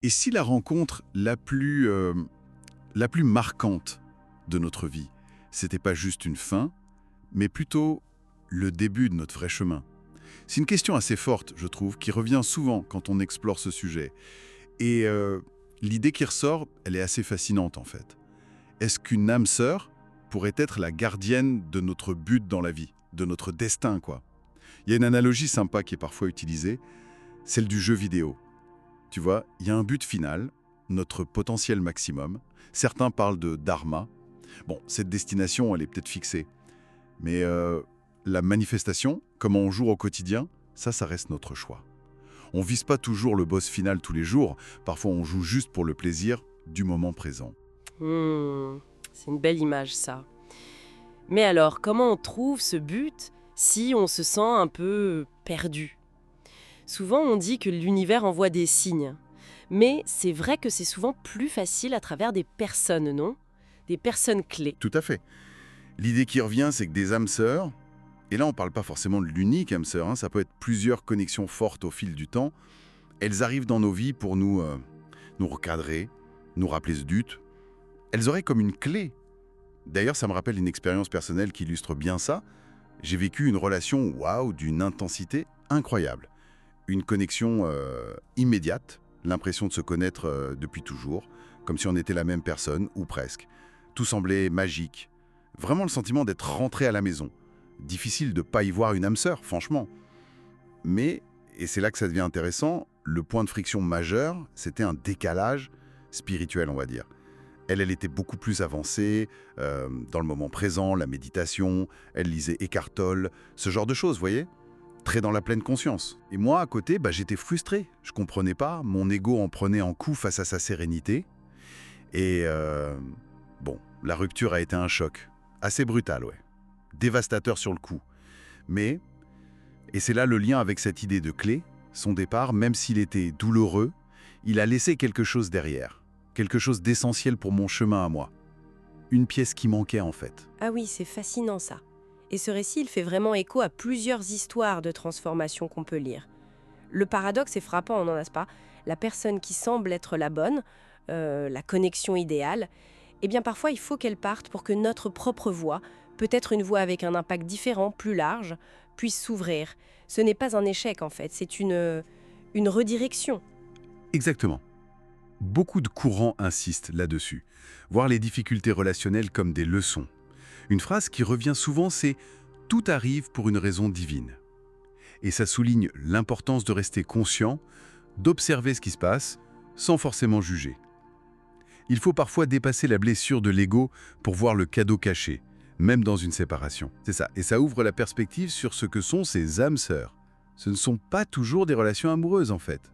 Et si la rencontre la plus marquante de notre vie, c'était pas juste une fin, mais plutôt le début de notre vrai chemin? C'est une question assez forte, je trouve, qui revient souvent quand on explore ce sujet. Et l'idée qui ressort, elle est assez fascinante en fait. Est-ce qu'une âme sœur pourrait être la gardienne de notre but dans la vie, de notre destin, quoi? Il y a une analogie sympa qui est parfois utilisée, celle du jeu vidéo. Tu vois, il y a un but final, notre potentiel maximum. Certains parlent de dharma. Bon, cette destination, elle est peut-être fixée. Mais la manifestation, comment on joue au quotidien, ça reste notre choix. On vise pas toujours le boss final tous les jours. Parfois, on joue juste pour le plaisir du moment présent. Hmm, c'est une belle image, ça. Mais alors, comment on trouve ce but si on se sent un peu perdu? Souvent, on dit que l'univers envoie des signes. Mais c'est vrai que c'est souvent plus facile à travers des personnes, non? Des personnes clés. Tout à fait. L'idée qui revient, c'est que des âmes sœurs, et là on ne parle pas forcément de l'unique âme sœur, hein, ça peut être plusieurs connexions fortes au fil du temps, elles arrivent dans nos vies pour nous recadrer, nous rappeler ce but. Elles auraient comme une clé. D'ailleurs, ça me rappelle une expérience personnelle qui illustre bien ça. J'ai vécu une relation, waouh, d'une intensité incroyable. Une connexion immédiate, l'impression de se connaître depuis toujours, comme si on était la même personne, ou presque. Tout semblait magique. Vraiment le sentiment d'être rentré à la maison. Difficile de ne pas y voir une âme sœur, franchement. Mais, et c'est là que ça devient intéressant, le point de friction majeur, c'était un décalage spirituel, on va dire. Elle était beaucoup plus avancée, dans le moment présent, la méditation, elle lisait Eckhart Tolle, ce genre de choses, vous voyez? Très dans la pleine conscience. Et moi, à côté, j'étais frustré. Je comprenais pas, mon ego en prenait en coup face à sa sérénité. Et bon, la rupture a été un choc. Assez brutal, ouais. Dévastateur sur le coup. Mais, et c'est là le lien avec cette idée de clé, son départ, même s'il était douloureux, il a laissé quelque chose derrière. Quelque chose d'essentiel pour mon chemin à moi. Une pièce qui manquait en fait. Ah oui, c'est fascinant ça. Et ce récit, il fait vraiment écho à plusieurs histoires de transformation qu'on peut lire. Le paradoxe est frappant, n'en est-ce pas? La personne qui semble être la bonne, la connexion idéale, eh bien parfois il faut qu'elle parte pour que notre propre voie, peut-être une voie avec un impact différent, plus large, puisse s'ouvrir. Ce n'est pas un échec en fait, c'est une redirection. Exactement. Beaucoup de courants insistent là-dessus. Voir les difficultés relationnelles comme des leçons. Une phrase qui revient souvent, c'est « tout arrive pour une raison divine ». Et ça souligne l'importance de rester conscient, d'observer ce qui se passe, sans forcément juger. Il faut parfois dépasser la blessure de l'ego pour voir le cadeau caché, même dans une séparation. C'est ça. Et ça ouvre la perspective sur ce que sont ces âmes sœurs. Ce ne sont pas toujours des relations amoureuses, en fait.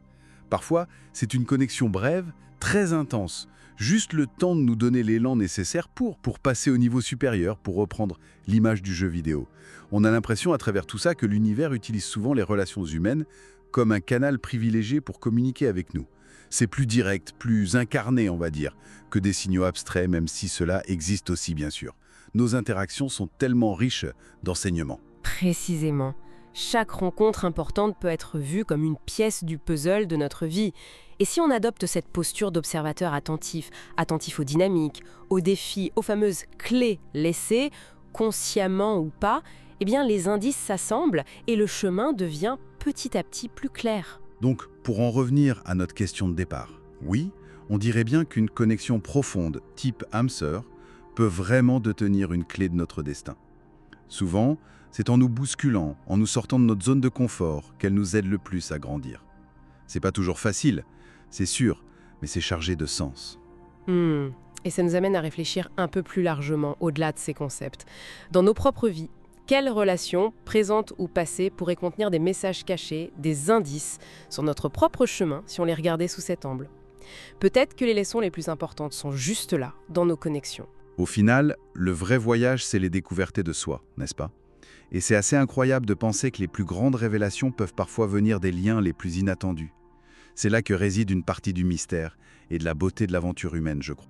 Parfois, c'est une connexion brève, très intense, juste le temps de nous donner l'élan nécessaire pour passer au niveau supérieur, pour reprendre l'image du jeu vidéo. On a l'impression à travers tout ça que l'univers utilise souvent les relations humaines comme un canal privilégié pour communiquer avec nous. C'est plus direct, plus incarné, on va dire, que des signaux abstraits, même si cela existe aussi, bien sûr. Nos interactions sont tellement riches d'enseignements. Précisément. Chaque rencontre importante peut être vue comme une pièce du puzzle de notre vie. Et si on adopte cette posture d'observateur attentif, attentif aux dynamiques, aux défis, aux fameuses clés laissées, consciemment ou pas, eh bien les indices s'assemblent et le chemin devient petit à petit plus clair. Donc, pour en revenir à notre question de départ, oui, on dirait bien qu'une connexion profonde, type âme-sœur, peut vraiment detenir une clé de notre destin. Souvent, c'est en nous bousculant, en nous sortant de notre zone de confort, qu'elle nous aide le plus à grandir. C'est pas toujours facile, c'est sûr, mais c'est chargé de sens. Et ça nous amène à réfléchir un peu plus largement au-delà de ces concepts. Dans nos propres vies, quelles relations, présentes ou passées, pourraient contenir des messages cachés, des indices sur notre propre chemin si on les regardait sous cet angle? Peut-être que les leçons les plus importantes sont juste là, dans nos connexions. Au final, le vrai voyage, c'est les découvertes de soi, n'est-ce pas? Et c'est assez incroyable de penser que les plus grandes révélations peuvent parfois venir des liens les plus inattendus. C'est là que réside une partie du mystère et de la beauté de l'aventure humaine, je crois.